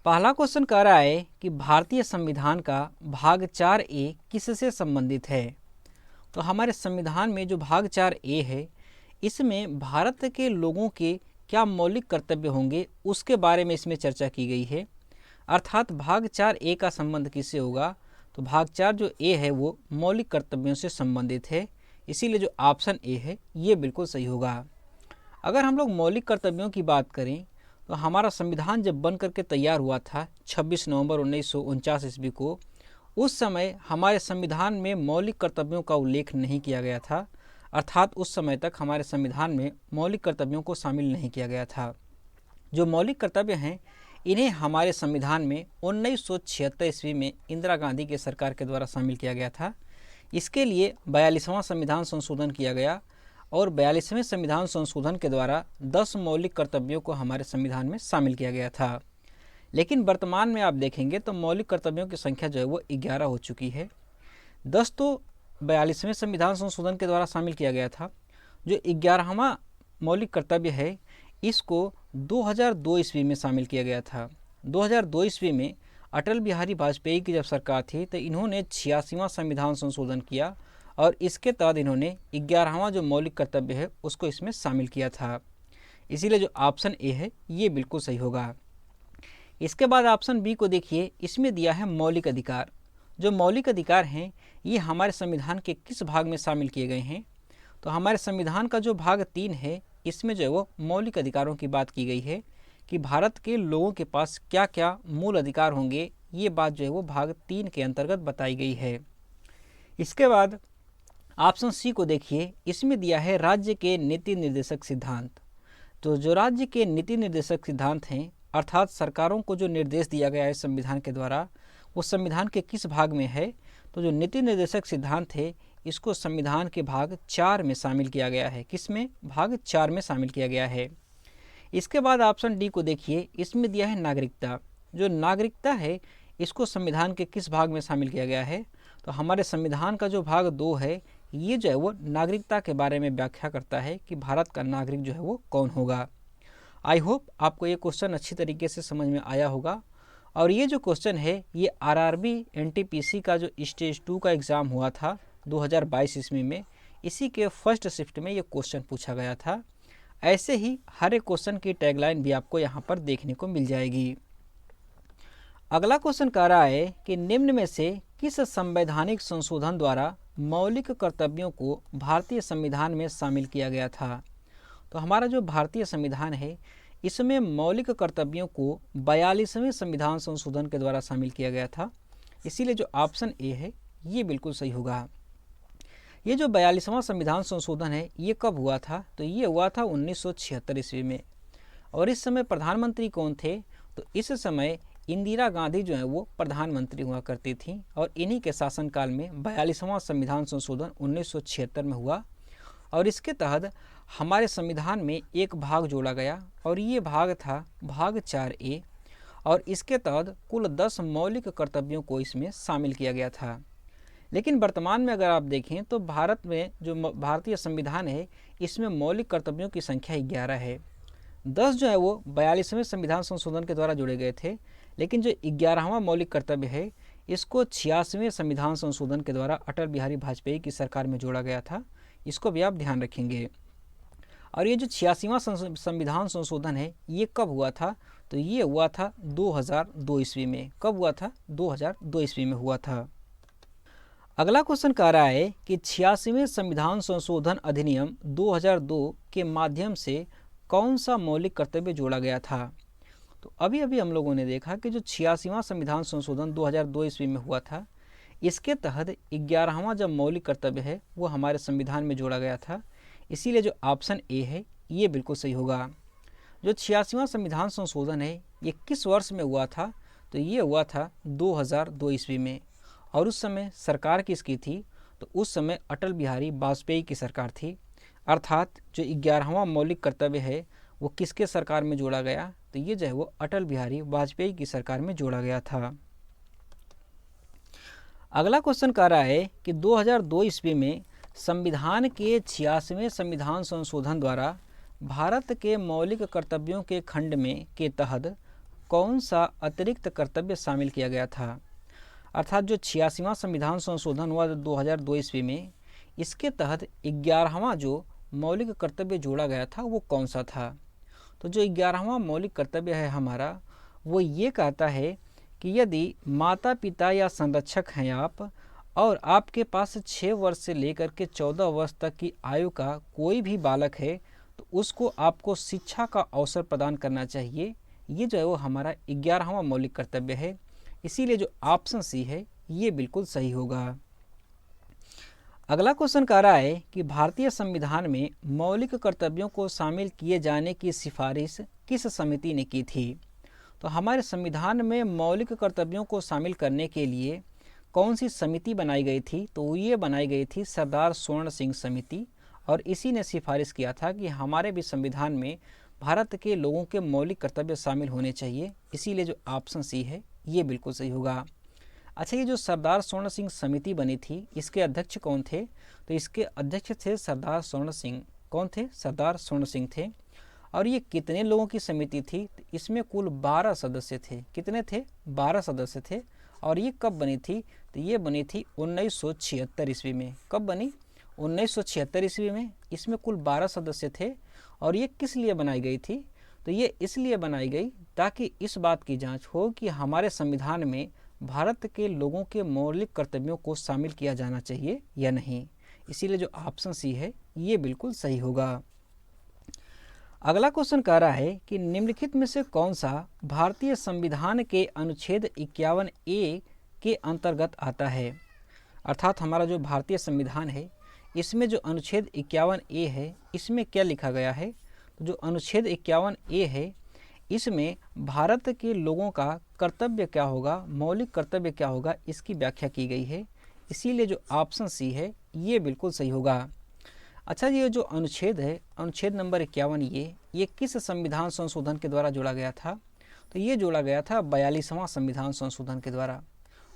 पहला क्वेश्चन कह रहा है कि भारतीय संविधान का भाग 4A किससे संबंधित है। तो हमारे संविधान में जो भाग 4A है, इसमें भारत के लोगों के क्या मौलिक कर्तव्य होंगे उसके बारे में इसमें चर्चा की गई है। अर्थात भाग 4A का संबंध किससे होगा, तो भाग 4 जो ए है वो मौलिक कर्तव्यों से संबंधित है, इसीलिए जो ऑप्शन ए है ये बिल्कुल सही होगा। अगर हम लोग मौलिक कर्तव्यों की बात करें तो हमारा संविधान जब बन करके तैयार हुआ था 26 नवंबर 1949 ईस्वी को, उस समय हमारे संविधान में मौलिक कर्तव्यों का उल्लेख नहीं किया गया था। अर्थात उस समय तक हमारे संविधान में मौलिक कर्तव्यों को शामिल नहीं किया गया था। जो मौलिक कर्तव्य हैं इन्हें हमारे संविधान में 1976 ईस्वी में इंदिरा गांधी के सरकार के द्वारा शामिल किया गया था। इसके लिए 42वां संविधान संशोधन किया गया और 42वें संविधान संशोधन के द्वारा 10 मौलिक कर्तव्यों को हमारे संविधान में शामिल किया गया था। लेकिन वर्तमान में आप देखेंगे तो मौलिक कर्तव्यों की संख्या जो है वो 11 हो चुकी है। 10 तो 42वें संविधान संशोधन के द्वारा शामिल किया गया था। जो 11वां मौलिक कर्तव्य है इसको 2002 ईस्वी में शामिल किया गया था। 2002 ईस्वी में अटल बिहारी वाजपेयी की जब सरकार थी तो इन्होंने 86वां संविधान संशोधन किया और इसके तहत इन्होंने 11वां जो मौलिक कर्तव्य है उसको इसमें शामिल किया था। इसीलिए जो ऑप्शन ए है ये बिल्कुल सही होगा। इसके बाद ऑप्शन बी को देखिए, इसमें दिया है मौलिक अधिकार। जो मौलिक अधिकार हैं ये हमारे संविधान के किस भाग में शामिल किए गए हैं, तो हमारे संविधान का जो भाग 3 है इसमें जो है वो मौलिक अधिकारों की बात की गई है कि भारत के लोगों के पास क्या क्या मूल अधिकार होंगे, ये बात जो है वो भाग 3 के अंतर्गत बताई गई है। इसके बाद ऑप्शन सी को देखिए, इसमें दिया है राज्य के नीति निर्देशक सिद्धांत। तो जो राज्य के नीति निर्देशक सिद्धांत हैं अर्थात सरकारों को जो निर्देश दिया गया है संविधान के द्वारा, वो संविधान के किस भाग में है, तो जो नीति निर्देशक सिद्धांत है इसको संविधान के भाग 4 में शामिल किया गया है। किस में? भाग 4 में शामिल किया गया है। इसके बाद ऑप्शन डी को देखिए, इसमें दिया है नागरिकता। जो नागरिकता है इसको संविधान के किस भाग में शामिल किया गया है, तो हमारे संविधान का जो भाग 2 है ये जो है वो नागरिकता के बारे में व्याख्या करता है कि भारत का नागरिक जो है वो कौन होगा। आई होप आपको ये क्वेश्चन अच्छी तरीके से समझ में आया होगा। और ये जो क्वेश्चन है ये आरआरबी एनटीपीसी का जो स्टेज 2 का एग्ज़ाम हुआ था 2022 ईस्वी में, इसी के फर्स्ट शिफ्ट में ये क्वेश्चन पूछा गया था। ऐसे ही हर एक क्वेश्चन की टैगलाइन भी आपको यहाँ पर देखने को मिल जाएगी। अगला क्वेश्चन कह रहा है कि निम्न में से किस संवैधानिक संशोधन द्वारा मौलिक कर्तव्यों को भारतीय संविधान में शामिल किया गया था। तो हमारा जो भारतीय संविधान है इसमें मौलिक कर्तव्यों को 42वें संविधान संशोधन के द्वारा शामिल किया गया था। इसीलिए जो ऑप्शन ए है ये बिल्कुल सही होगा। ये जो 42वां संविधान संशोधन है ये कब हुआ था, तो ये हुआ था 1976 ईस्वी में। और इस समय प्रधानमंत्री कौन थे, तो इस समय इंदिरा गांधी जो है वो प्रधानमंत्री हुआ करती थी और इन्हीं के शासनकाल में 42वां संविधान संशोधन 1976 में हुआ। और इसके तहत हमारे संविधान में एक भाग जोड़ा गया और ये भाग था भाग 4A और इसके तहत कुल 10 मौलिक कर्तव्यों को इसमें शामिल किया गया था। लेकिन वर्तमान में अगर आप देखें तो भारत में जो भारतीय संविधान है इसमें मौलिक कर्तव्यों की संख्या 11 है। 10 जो है वो 42वें संविधान संशोधन के द्वारा जोड़े गए थे, लेकिन जो 11वां मौलिक कर्तव्य है इसको 86वें संविधान संशोधन के द्वारा अटल बिहारी वाजपेयी की सरकार में जोड़ा गया था। इसको भी आप ध्यान रखेंगे। और ये जो 86वां संविधान संशोधन है ये कब हुआ था, तो ये हुआ था 2002 ईस्वी में। कब हुआ था? 2002 ईस्वी में हुआ था। अगला क्वेश्चन कह रहा है कि 86वें संविधान संशोधन अधिनियम 2002 के माध्यम से कौन सा मौलिक कर्तव्य जोड़ा गया था। तो अभी अभी हम लोगों ने देखा कि जो 86वां संविधान संशोधन 2002 ईस्वी में हुआ था, इसके तहत 11वां जब मौलिक कर्तव्य है वो हमारे संविधान में जोड़ा गया था। इसीलिए जो ऑप्शन ए है ये बिल्कुल सही होगा। जो 86वां संविधान संशोधन है ये किस वर्ष में हुआ था, तो ये हुआ था 2002 ईस्वी में। और उस समय सरकार किसकी थी, तो उस समय अटल बिहारी वाजपेयी की सरकार थी। अर्थात जो 11वां मौलिक कर्तव्य है वो किसके सरकार में जोड़ा गया, तो ये जो है वो अटल बिहारी वाजपेयी की सरकार में जोड़ा गया था। अगला क्वेश्चन कह रहा है कि 2002 ईस्वी में संविधान के 86वें संविधान संशोधन द्वारा भारत के मौलिक कर्तव्यों के खंड में के तहत कौन सा अतिरिक्त कर्तव्य शामिल किया गया था? अर्थात जो 86वां संविधान संशोधन हुआ 2002 ईस्वी में, इसके तहत 11वां जो मौलिक कर्तव्य जोड़ा गया था वो कौन सा था? तो जो 11वां मौलिक कर्तव्य है हमारा, वो ये कहता है कि यदि माता पिता या संरक्षक हैं आप और आपके पास 6 वर्ष से लेकर के 14 वर्ष तक की आयु का कोई भी बालक है, तो उसको आपको शिक्षा का अवसर प्रदान करना चाहिए। ये जो है वो हमारा 11वां मौलिक कर्तव्य है। इसीलिए जो ऑप्शन सी है ये बिल्कुल सही होगा। अगला क्वेश्चन कह रहा है कि भारतीय संविधान में मौलिक कर्तव्यों को शामिल किए जाने की सिफारिश किस समिति ने की थी? तो हमारे संविधान में मौलिक कर्तव्यों को शामिल करने के लिए कौन सी समिति बनाई गई थी? तो ये बनाई गई थी सरदार स्वर्ण सिंह समिति, और इसी ने सिफारिश किया था कि हमारे भी संविधान में भारत के लोगों के मौलिक कर्तव्य शामिल होने चाहिए। इसीलिए जो ऑप्शन सी है ये बिल्कुल सही होगा। अच्छा, ये जो सरदार स्वर्ण सिंह समिति बनी थी, इसके अध्यक्ष कौन थे? तो इसके अध्यक्ष थे सरदार स्वर्ण सिंह। कौन थे? सरदार स्वर्ण सिंह थे। और ये कितने लोगों की समिति थी? तो इसमें कुल 12 सदस्य थे। कितने थे? 12 सदस्य थे। और ये कब बनी थी? तो ये बनी थी 1976 ईस्वी में। कब बनी? 1976 ईस्वी में। इसमें कुल 12 सदस्य थे। और ये किस लिए बनाई गई थी? तो ये इसलिए बनाई गई ताकि इस बात की जांच हो कि हमारे संविधान में भारत के लोगों के मौलिक कर्तव्यों को शामिल किया जाना चाहिए या नहीं। इसीलिए जो ऑप्शन सी है ये बिल्कुल सही होगा। अगला क्वेश्चन कह रहा है कि निम्नलिखित में से कौन सा भारतीय संविधान के अनुच्छेद 51A के अंतर्गत आता है? अर्थात हमारा जो भारतीय संविधान है, इसमें जो अनुच्छेद 51A है, इसमें क्या लिखा गया है? तो जो अनुच्छेद 51A है, इसमें भारत के लोगों का कर्तव्य क्या होगा, मौलिक कर्तव्य क्या होगा, इसकी व्याख्या की गई है। इसीलिए जो ऑप्शन सी है ये बिल्कुल सही होगा। अच्छा, ये जो अनुच्छेद है, अनुच्छेद नंबर 51, ये किस संविधान संशोधन के द्वारा जोड़ा गया था? तो ये जोड़ा गया था 42वां संविधान संशोधन के द्वारा।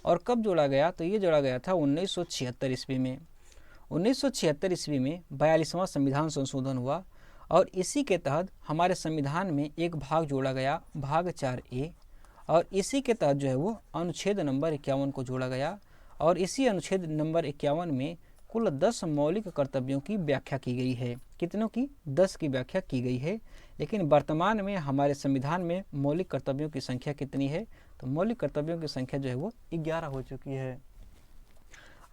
और कब जोड़ा गया? तो ये जोड़ा गया था 1976 ईस्वी में। 1976 ईस्वी में 42वां संविधान संशोधन हुआ, और इसी के तहत हमारे संविधान में एक भाग जोड़ा गया, भाग 4A, और इसी के तहत जो है वो अनुच्छेद नंबर 51 को जोड़ा गया। और इसी अनुच्छेद नंबर 51 में कुल 10 मौलिक कर्तव्यों की व्याख्या की गई है। कितनों की? 10 की व्याख्या की गई है। लेकिन वर्तमान में हमारे संविधान में मौलिक कर्तव्यों की संख्या कितनी है? तो मौलिक कर्तव्यों की संख्या जो है वो 11 हो चुकी है।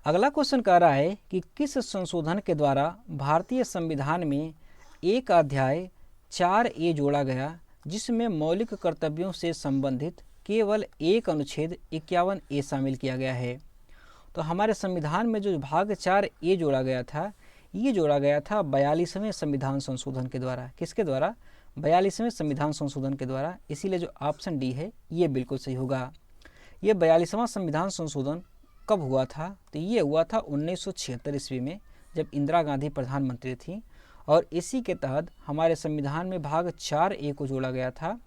अगला क्वेश्चन कह रहा है कि किस संशोधन के द्वारा भारतीय संविधान में एक अध्याय 4A जोड़ा गया, जिसमें मौलिक कर्तव्यों से संबंधित केवल एक अनुच्छेद 51A शामिल किया गया है? तो हमारे संविधान में जो भाग 4A जोड़ा गया था, ये जोड़ा गया था 42वें संविधान संशोधन के द्वारा। किसके द्वारा? 42वें संविधान संशोधन के द्वारा। इसीलिए जो ऑप्शन डी है ये बिल्कुल सही होगा। ये 42वां संविधान संशोधन कब हुआ था? तो ये हुआ था 1976 ईस्वी में, जब इंदिरा गांधी प्रधानमंत्री थी। और इसी के तहत हमारे संविधान में भाग 4A को जोड़ा गया था,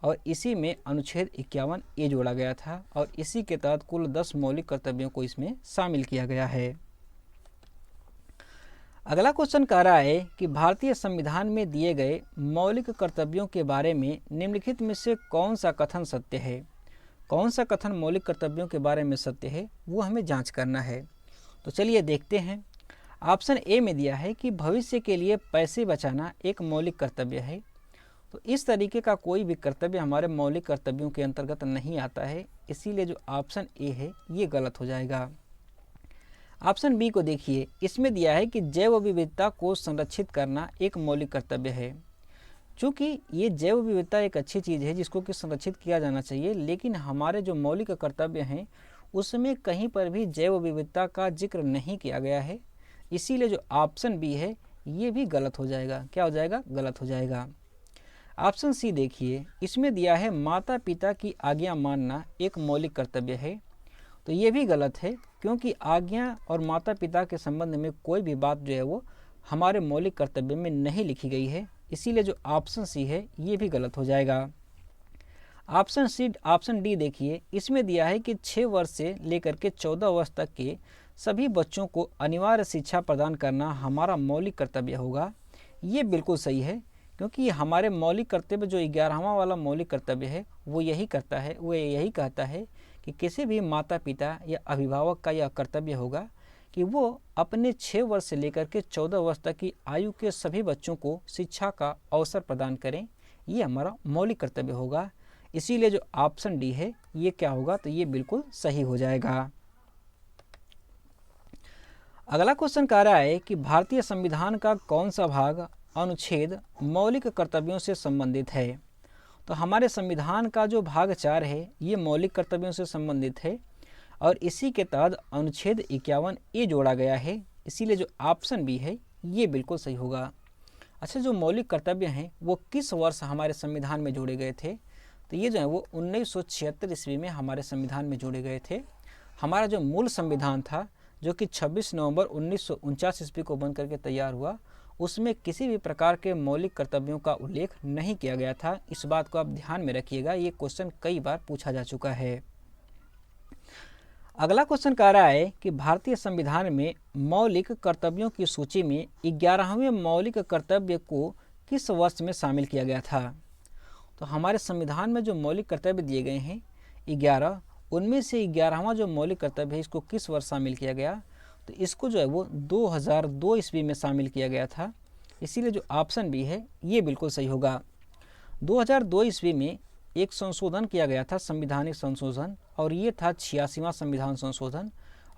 और इसी में अनुच्छेद 51A जोड़ा गया था, और इसी के तहत कुल 10 मौलिक कर्तव्यों को इसमें शामिल किया गया है। अगला क्वेश्चन कह रहा है कि भारतीय संविधान में दिए गए मौलिक कर्तव्यों के बारे में निम्नलिखित में से कौन सा कथन सत्य है? कौन सा कथन मौलिक कर्तव्यों के बारे में सत्य है, वो हमें जांच करना है। तो चलिए देखते हैं। ऑप्शन ए में दिया है कि भविष्य के लिए पैसे बचाना एक मौलिक कर्तव्य है। तो इस तरीके का कोई भी कर्तव्य हमारे मौलिक कर्तव्यों के अंतर्गत नहीं आता है। इसीलिए जो ऑप्शन ए है ये गलत हो जाएगा। ऑप्शन बी को देखिए, इसमें दिया है कि जैव विविधता को संरक्षित करना एक मौलिक कर्तव्य है। चूँकि ये जैव विविधता एक अच्छी चीज़ है जिसको कि संरक्षित किया जाना चाहिए, लेकिन हमारे जो मौलिक कर्तव्य हैं उसमें कहीं पर भी जैव विविधता का जिक्र नहीं किया गया है। इसीलिए जो ऑप्शन बी है ये भी गलत हो जाएगा। क्या हो जाएगा? गलत हो जाएगा। ऑप्शन सी देखिए, इसमें दिया है माता पिता की आज्ञा मानना एक मौलिक कर्तव्य है। तो ये भी गलत है, क्योंकि आज्ञा और माता पिता के संबंध में कोई भी बात जो है वो हमारे मौलिक कर्तव्य में नहीं लिखी गई है। इसीलिए जो ऑप्शन सी है ये भी गलत हो जाएगा। ऑप्शन डी देखिए, इसमें दिया है कि 6 वर्ष से लेकर के 14 वर्ष तक के सभी बच्चों को अनिवार्य शिक्षा प्रदान करना हमारा मौलिक कर्तव्य होगा। ये बिल्कुल सही है, क्योंकि हमारे मौलिक कर्तव्य जो 11वां वाला मौलिक कर्तव्य है वो यही कहता है कि किसी भी माता पिता या अभिभावक का यह कर्तव्य होगा कि वो अपने 6 वर्ष से लेकर के 14 वर्ष तक की आयु के सभी बच्चों को शिक्षा का अवसर प्रदान करें। ये हमारा मौलिक कर्तव्य होगा। इसीलिए जो ऑप्शन डी है ये क्या होगा, तो ये बिल्कुल सही हो जाएगा। अगला क्वेश्चन कह रहा है कि भारतीय संविधान का कौन सा भाग अनुच्छेद मौलिक कर्तव्यों से संबंधित है। तो हमारे संविधान का जो भाग 4 है ये मौलिक कर्तव्यों से संबंधित है और इसी के तहत अनुच्छेद 51 ए जोड़ा गया है। इसीलिए जो ऑप्शन बी है ये बिल्कुल सही होगा। अच्छा, जो मौलिक कर्तव्य हैं वो किस वर्ष हमारे संविधान में जोड़े गए थे, तो ये जो है वो 1976 ईस्वी में हमारे संविधान में जोड़े गए थे। हमारा जो मूल संविधान था जो कि 26 नवंबर 1949 ईस्वी को बन करके तैयार हुआ, उसमें किसी भी प्रकार के मौलिक कर्तव्यों का उल्लेख नहीं किया गया था। इस बात को आप ध्यान में रखिएगा, ये क्वेश्चन कई बार पूछा जा चुका है। अगला क्वेश्चन कह रहा है कि भारतीय संविधान में मौलिक कर्तव्यों की सूची में 11वें मौलिक कर्तव्य को किस वर्ष में शामिल किया गया था। तो हमारे संविधान में जो मौलिक कर्तव्य दिए गए हैं 11, उनमें से 11वां जो मौलिक कर्तव्य है इसको किस वर्ष शामिल किया गया, तो इसको जो है वो 2002 ईस्वी में शामिल किया गया था। इसीलिए जो ऑप्शन बी है ये बिल्कुल सही होगा। 2002 ईस्वी में एक संशोधन किया गया था, संविधानिक संशोधन, और ये था 86वां संविधान संशोधन,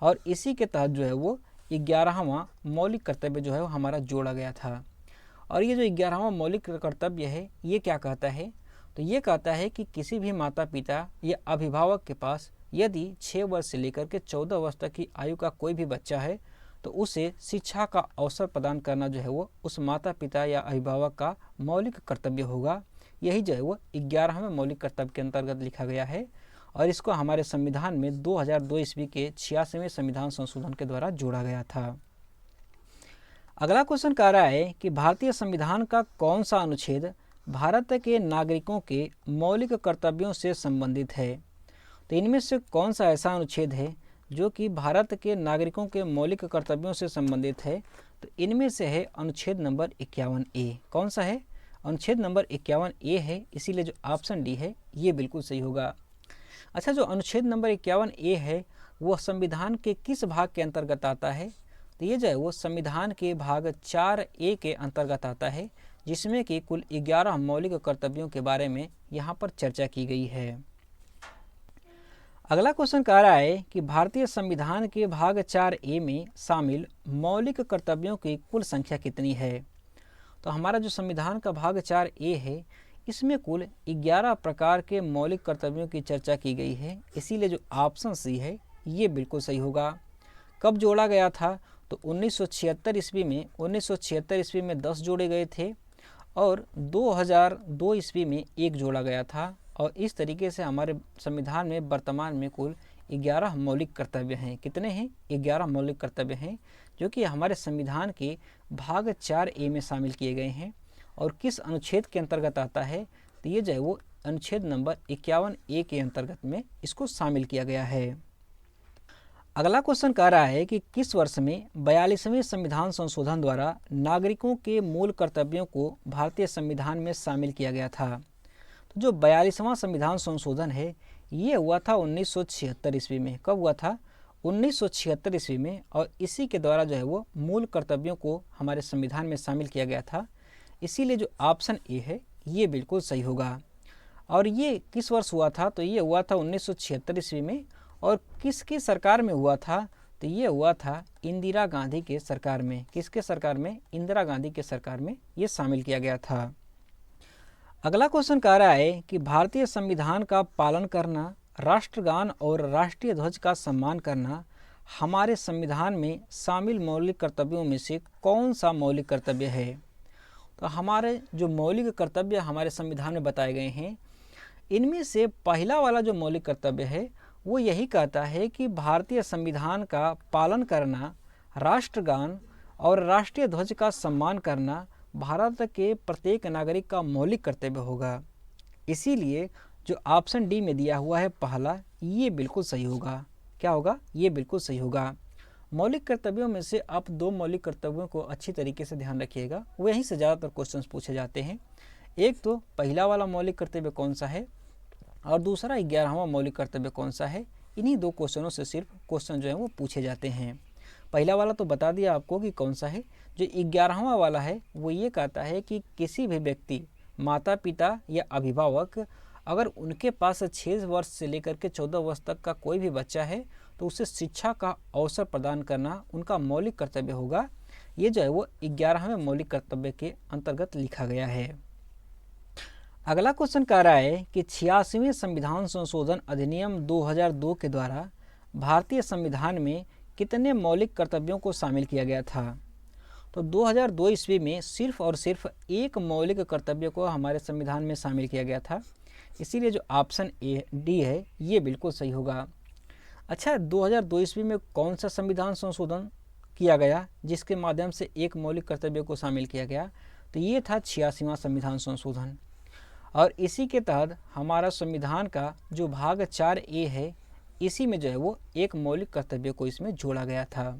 और इसी के तहत जो है वो 11वां मौलिक कर्तव्य जो है वो हमारा जोड़ा गया था। और ये जो 11वां मौलिक कर्तव्य है ये क्या कहता है, तो ये कहता है कि किसी भी माता पिता या अभिभावक के पास यदि 6 वर्ष से लेकर के 14 वर्ष तक की आयु का कोई भी बच्चा है तो उसे शिक्षा का अवसर प्रदान करना जो है वो उस माता पिता या अभिभावक का मौलिक कर्तव्य होगा। यही जो है वो 11वें मौलिक कर्तव्य के अंतर्गत लिखा गया है और इसको हमारे संविधान में 2002 ईस्वी के 86वें संविधान संशोधन के द्वारा जोड़ा गया था। अगला क्वेश्चन कह रहा है कि भारतीय संविधान का कौन सा अनुच्छेद भारत के नागरिकों के मौलिक कर्तव्यों से संबंधित है। तो इनमें से कौन सा ऐसा अनुच्छेद है जो कि भारत के नागरिकों के मौलिक कर्तव्यों से संबंधित है, तो इनमें से है अनुच्छेद नंबर 51 ए। कौन सा है, अनुच्छेद नंबर 51 ए है। इसीलिए जो ऑप्शन डी है ये बिल्कुल सही होगा। अच्छा, जो अनुच्छेद नंबर 51 ए है वह संविधान के किस भाग के अंतर्गत आता है, तो ये जो है वो संविधान के भाग 4 ए के अंतर्गत आता है, जिसमें कि कुल 11 मौलिक कर्तव्यों के बारे में यहाँ पर चर्चा की गई है। अगला क्वेश्चन कह रहा है कि भारतीय संविधान के भाग 4 ए में शामिल मौलिक कर्तव्यों की कुल संख्या कितनी है। तो हमारा जो संविधान का भाग 4 ए है इसमें कुल 11 प्रकार के मौलिक कर्तव्यों की चर्चा की गई है। इसीलिए जो ऑप्शन सी है ये बिल्कुल सही होगा। कब जोड़ा गया था, तो 1976 ईस्वी में 10 जोड़े गए थे और 2002 ईस्वी में 1 जोड़ा गया था। और इस तरीके से हमारे संविधान में वर्तमान में कुल 11 मौलिक कर्तव्य हैं। कितने हैं, 11 मौलिक कर्तव्य हैं जो कि हमारे संविधान के भाग 4 ए में शामिल किए गए हैं। और किस अनुच्छेद के अंतर्गत आता है, तो ये जो है वो अनुच्छेद नंबर 51 ए के अंतर्गत में इसको शामिल किया गया है। अगला क्वेश्चन कह रहा है कि किस वर्ष में 42वें संविधान संशोधन द्वारा नागरिकों के मूल कर्तव्यों को भारतीय संविधान में शामिल किया गया था। तो जो 42वां संविधान संशोधन है ये हुआ था 1976 ईस्वी में। कब हुआ था, 1976 ईस्वी में। और इसी के द्वारा जो है वो मूल कर्तव्यों को हमारे संविधान में शामिल किया गया था। इसीलिए जो ऑप्शन ए है ये बिल्कुल सही होगा। और ये किस वर्ष हुआ था, तो ये हुआ था 1976 ईस्वी में। और किसकी सरकार में हुआ था, तो ये हुआ था इंदिरा गांधी के सरकार में। किसके सरकार में, इंदिरा गांधी के सरकार में ये शामिल किया गया था। अगला क्वेश्चन कह रहा है कि भारतीय संविधान का पालन करना, राष्ट्रगान और राष्ट्रीय ध्वज का सम्मान करना हमारे संविधान में शामिल मौलिक कर्तव्यों में से कौन सा मौलिक कर्तव्य है। तो हमारे जो मौलिक कर्तव्य हमारे संविधान में बताए गए हैं इनमें से पहला वाला जो मौलिक कर्तव्य है वो यही कहता है कि भारतीय संविधान का पालन करना, राष्ट्रगान और राष्ट्रीय ध्वज का सम्मान करना भारत के प्रत्येक नागरिक का मौलिक कर्तव्य होगा। इसीलिए जो ऑप्शन डी में दिया हुआ है पहला, ये बिल्कुल सही होगा। क्या होगा, ये बिल्कुल सही होगा। मौलिक कर्तव्यों में से आप 2 मौलिक कर्तव्यों को अच्छी तरीके से ध्यान रखिएगा, वहीं से ज़्यादातर क्वेश्चंस पूछे जाते हैं। एक तो पहला वाला मौलिक कर्तव्य कौन सा है और दूसरा 11वां मौलिक कर्तव्य कौन सा है। इन्हीं दो क्वेश्चनों से सिर्फ क्वेश्चन जो है वो पूछे जाते हैं। पहला वाला तो बता दिया आपको कि कौन सा है। जो 11वां वाला है वो ये कहता है कि किसी भी व्यक्ति, माता पिता या अभिभावक, अगर उनके पास 6 वर्ष से लेकर के 14 वर्ष तक का कोई भी बच्चा है तो उसे शिक्षा का अवसर प्रदान करना उनका मौलिक कर्तव्य होगा। ये जो है वो 11वें मौलिक कर्तव्य के अंतर्गत लिखा गया है। अगला क्वेश्चन कह रहा है कि 86वें संविधान संशोधन अधिनियम 2002 के द्वारा भारतीय संविधान में कितने मौलिक कर्तव्यों को शामिल किया गया था। तो 2002 ईस्वी में सिर्फ और सिर्फ एक मौलिक कर्तव्य को हमारे संविधान में शामिल किया गया था। इसीलिए जो ऑप्शन ए डी है ये बिल्कुल सही होगा। अच्छा, 2002 ईस्वी में कौन सा संविधान संशोधन किया गया जिसके माध्यम से एक मौलिक कर्तव्य को शामिल किया गया? तो ये था 86वां संविधान संशोधन। और इसी के तहत हमारा संविधान का जो भाग 4A है, इसी में जो है वो एक मौलिक कर्तव्य को इसमें जोड़ा गया था।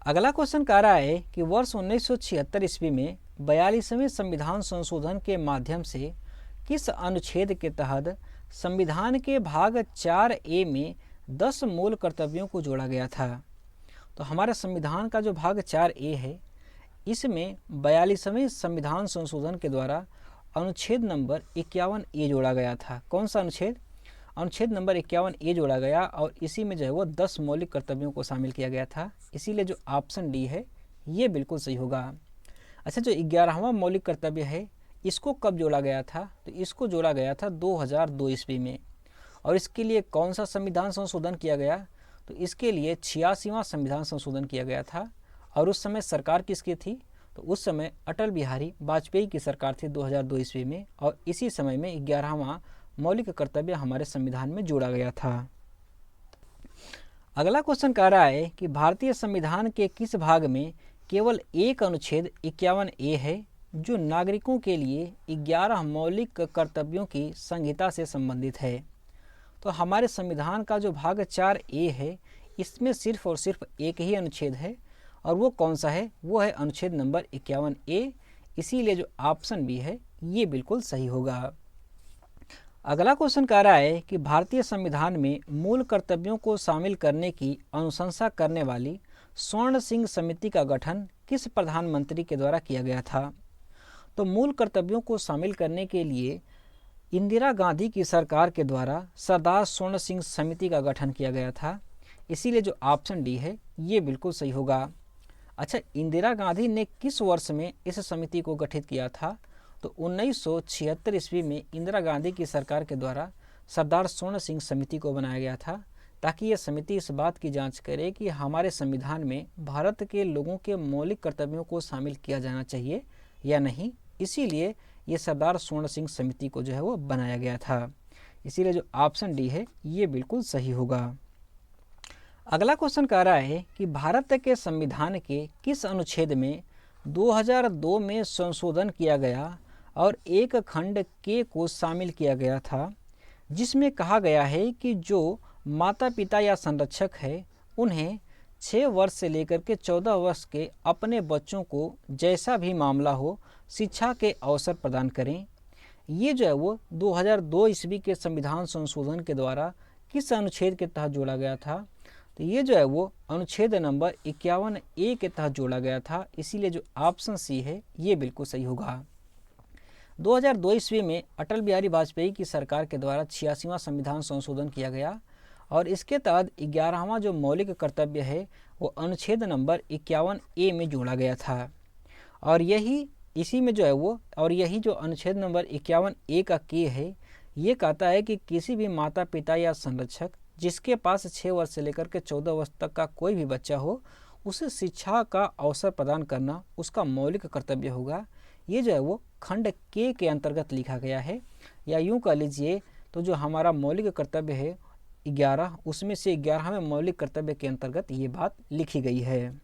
अगला क्वेश्चन कह रहा है कि वर्ष 1976 ईस्वी में 42वें संविधान संशोधन के माध्यम से किस अनुच्छेद के तहत संविधान के भाग 4A में 10 मूल कर्तव्यों को जोड़ा गया था। तो हमारे संविधान का जो भाग 4A है, इसमें 42वें संविधान संशोधन के द्वारा अनुच्छेद नंबर 51A जोड़ा गया था। कौन सा अनुच्छेद? अनुच्छेद नंबर 51A जोड़ा गया और इसी में जो है वो 10 मौलिक कर्तव्यों को शामिल किया गया था। इसीलिए जो ऑप्शन डी है ये बिल्कुल सही होगा। अच्छा, जो 11वां मौलिक कर्तव्य है इसको कब जोड़ा गया था? तो इसको जोड़ा गया था 2002 ईस्वी में। और इसके लिए कौन सा संविधान संशोधन किया गया? तो इसके लिए 86वां संविधान संशोधन किया गया था। और उस समय सरकार किसकी थी? तो उस समय अटल बिहारी वाजपेयी की सरकार थी 2002 ईस्वी में। और इसी समय में 11वां मौलिक कर्तव्य हमारे संविधान में जोड़ा गया था। अगला क्वेश्चन कह रहा है कि भारतीय संविधान के किस भाग में केवल एक अनुच्छेद 51A है जो नागरिकों के लिए 11 मौलिक कर्तव्यों की संहिता से संबंधित है। तो हमारे संविधान का जो भाग 4A है, इसमें सिर्फ और सिर्फ एक ही अनुच्छेद है और वो कौन सा है? वो है अनुच्छेद नंबर 51A। इसीलिए जो ऑप्शन बी है ये बिल्कुल सही होगा। अगला क्वेश्चन कह रहा है कि भारतीय संविधान में मूल कर्तव्यों को शामिल करने की अनुशंसा करने वाली स्वर्ण सिंह समिति का गठन किस प्रधानमंत्री के द्वारा किया गया था? तो मूल कर्तव्यों को शामिल करने के लिए इंदिरा गांधी की सरकार के द्वारा सरदार स्वर्ण सिंह समिति का गठन किया गया था। इसीलिए जो ऑप्शन डी है ये बिल्कुल सही होगा। अच्छा, इंदिरा गांधी ने किस वर्ष में इस समिति को गठित किया था? तो 1976 ईस्वी में इंदिरा गांधी की सरकार के द्वारा सरदार स्वर्ण सिंह समिति को बनाया गया था, ताकि यह समिति इस बात की जांच करे कि हमारे संविधान में भारत के लोगों के मौलिक कर्तव्यों को शामिल किया जाना चाहिए या नहीं। इसीलिए ये सरदार स्वर्ण सिंह समिति को जो है वो बनाया गया था। इसीलिए जो ऑप्शन डी है ये बिल्कुल सही होगा। अगला क्वेश्चन कह रहा है कि भारत के संविधान के किस अनुच्छेद में 2002 में संशोधन किया गया और एक खंड के को शामिल किया गया था, जिसमें कहा गया है कि जो माता पिता या संरक्षक है उन्हें 6 वर्ष से लेकर के 14 वर्ष के अपने बच्चों को जैसा भी मामला हो शिक्षा के अवसर प्रदान करें। ये जो है वो 2002 ईस्वी के संविधान संशोधन के द्वारा किस अनुच्छेद के तहत जोड़ा गया था? तो ये जो है वो अनुच्छेद नंबर 51A के तहत जोड़ा गया था। इसीलिए जो ऑप्शन सी है ये बिल्कुल सही होगा। 2002 ईस्वी में अटल बिहारी वाजपेयी की सरकार के द्वारा 86वां संविधान संशोधन किया गया और इसके तहत 11वां जो मौलिक कर्तव्य है वो अनुच्छेद नंबर 51A में जोड़ा गया था। और यही इसी में जो है वो यही जो अनुच्छेद नंबर 51A का के है ये कहता है कि किसी भी माता पिता या संरक्षक जिसके पास 6 वर्ष से लेकर के 14 वर्ष तक का कोई भी बच्चा हो उसे शिक्षा का अवसर प्रदान करना उसका मौलिक कर्तव्य होगा। ये जो है वो खंड के अंतर्गत लिखा गया है, या यूँ कह लीजिए तो जो हमारा मौलिक कर्तव्य है 11, उसमें से 11वें मौलिक कर्तव्य के अंतर्गत ये बात लिखी गई है।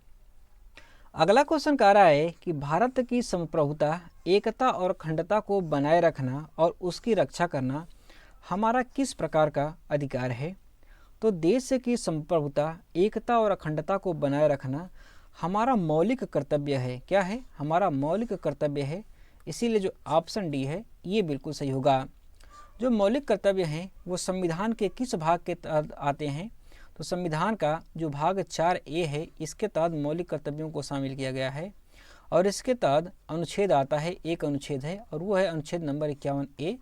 अगला क्वेश्चन कह रहा है कि भारत की संप्रभुता, एकता और अखंडता को बनाए रखना और उसकी रक्षा करना हमारा किस प्रकार का अधिकार है? तो देश की संप्रभुता, एकता और अखंडता को बनाए रखना हमारा मौलिक कर्तव्य है। क्या है? हमारा मौलिक कर्तव्य है। इसीलिए जो ऑप्शन डी है ये बिल्कुल सही होगा। जो मौलिक कर्तव्य हैं वो संविधान के किस भाग के तहत आते हैं? तो संविधान का जो भाग 4A है इसके तहत मौलिक कर्तव्यों को शामिल किया गया है और इसके तहत अनुच्छेद आता है, एक अनुच्छेद है और वो है अनुच्छेद नंबर 51A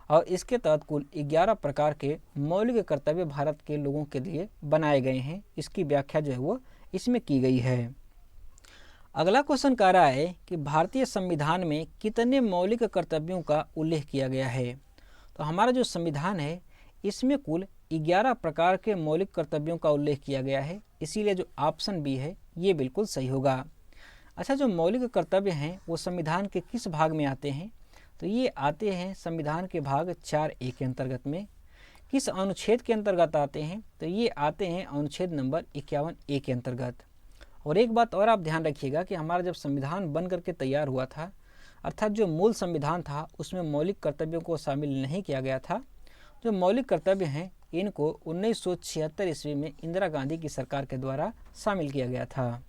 और इसके तहत कुल 11 प्रकार के मौलिक कर्तव्य भारत के लोगों के लिए बनाए गए हैं। इसकी व्याख्या जो है वो इसमें की गई है। अगला क्वेश्चन कह रहा है कि भारतीय संविधान में कितने मौलिक कर्तव्यों का उल्लेख किया गया है? तो हमारा जो संविधान है इसमें कुल 11 प्रकार के मौलिक कर्तव्यों का उल्लेख किया गया है, इसीलिए जो ऑप्शन बी है ये बिल्कुल सही होगा। अच्छा, जो मौलिक कर्तव्य हैं वो संविधान के किस भाग में आते हैं? तो ये आते हैं संविधान के भाग 4A के अंतर्गत में। किस अनुच्छेद के अंतर्गत आते हैं? तो ये आते हैं अनुच्छेद नंबर 51A के अंतर्गत। और एक बात और आप ध्यान रखिएगा कि हमारा जब संविधान बन करके तैयार हुआ था, अर्थात जो मूल संविधान था उसमें मौलिक कर्तव्यों को शामिल नहीं किया गया था। जो मौलिक कर्तव्य हैं इनको 1976 ईस्वी में इंदिरा गांधी की सरकार के द्वारा शामिल किया गया था।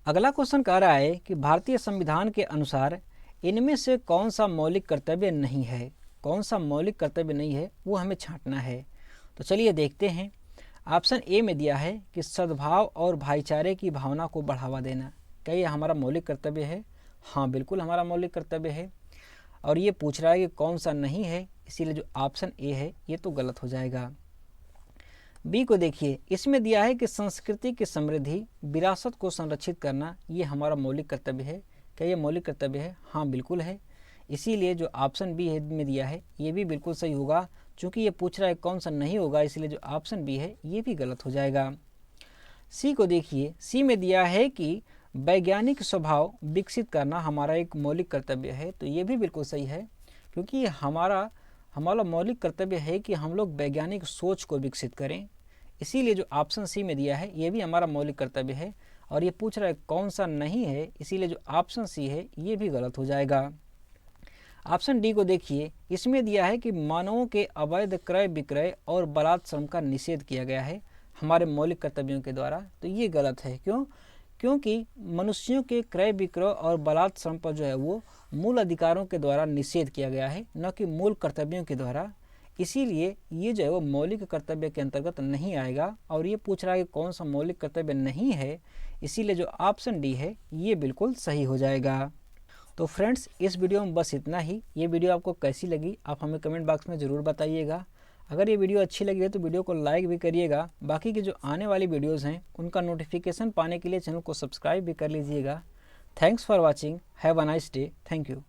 अगला क्वेश्चन कह रहा है कि भारतीय संविधान के अनुसार इनमें से कौन सा मौलिक कर्तव्य नहीं है? कौन सा मौलिक कर्तव्य नहीं है वो हमें छांटना है। तो चलिए देखते हैं। ऑप्शन ए में दिया है कि सद्भाव और भाईचारे की भावना को बढ़ावा देना। क्या ये हमारा मौलिक कर्तव्य है? हाँ, बिल्कुल हमारा मौलिक कर्तव्य है। और ये पूछ रहा है कि कौन सा नहीं है, इसीलिए जो ऑप्शन ए है ये तो गलत हो जाएगा। बी को देखिए, इसमें दिया है कि संस्कृति की समृद्धि, विरासत को संरक्षित करना ये हमारा मौलिक कर्तव्य है। क्या ये मौलिक कर्तव्य है? हाँ, बिल्कुल है। इसीलिए जो ऑप्शन बी है में दिया है ये भी बिल्कुल सही होगा। चूँकि ये पूछ रहा है कौन सा नहीं होगा, इसलिए जो ऑप्शन बी है ये भी गलत हो जाएगा। सी को देखिए, सी में दिया है कि वैज्ञानिक स्वभाव विकसित करना हमारा एक मौलिक कर्तव्य है। तो ये भी बिल्कुल सही है, क्योंकि हमारा मौलिक कर्तव्य है कि हम लोग वैज्ञानिक सोच को विकसित करें। इसीलिए जो ऑप्शन सी में दिया है ये भी हमारा मौलिक कर्तव्य है। और ये पूछ रहा है कौन सा नहीं है, इसीलिए जो ऑप्शन सी है ये भी गलत हो जाएगा। ऑप्शन डी को देखिए, इसमें दिया है कि मानवों के अवैध क्रय विक्रय और बलात् श्रम का निषेध किया गया है हमारे मौलिक कर्तव्यों के द्वारा। तो ये गलत है। क्यों? क्योंकि मनुष्यों के क्रय विक्रय और बलात् श्रम पर जो है वो मूल अधिकारों के द्वारा निषेध किया गया है, न कि मूल कर्तव्यों के द्वारा। इसीलिए ये जो है वो मौलिक कर्तव्य के अंतर्गत नहीं आएगा। और ये पूछ रहा है कि कौन सा मौलिक कर्तव्य नहीं है, इसीलिए जो ऑप्शन डी है ये बिल्कुल सही हो जाएगा। तो फ्रेंड्स, इस वीडियो में बस इतना ही। ये वीडियो आपको कैसी लगी आप हमें कमेंट बॉक्स में ज़रूर बताइएगा। अगर ये वीडियो अच्छी लगी है तो वीडियो को लाइक भी करिएगा। बाकी की जो आने वाली वीडियोज़ हैं उनका नोटिफिकेशन पाने के लिए चैनल को सब्सक्राइब भी कर लीजिएगा। Thanks for watching. Have a nice day. Thank you.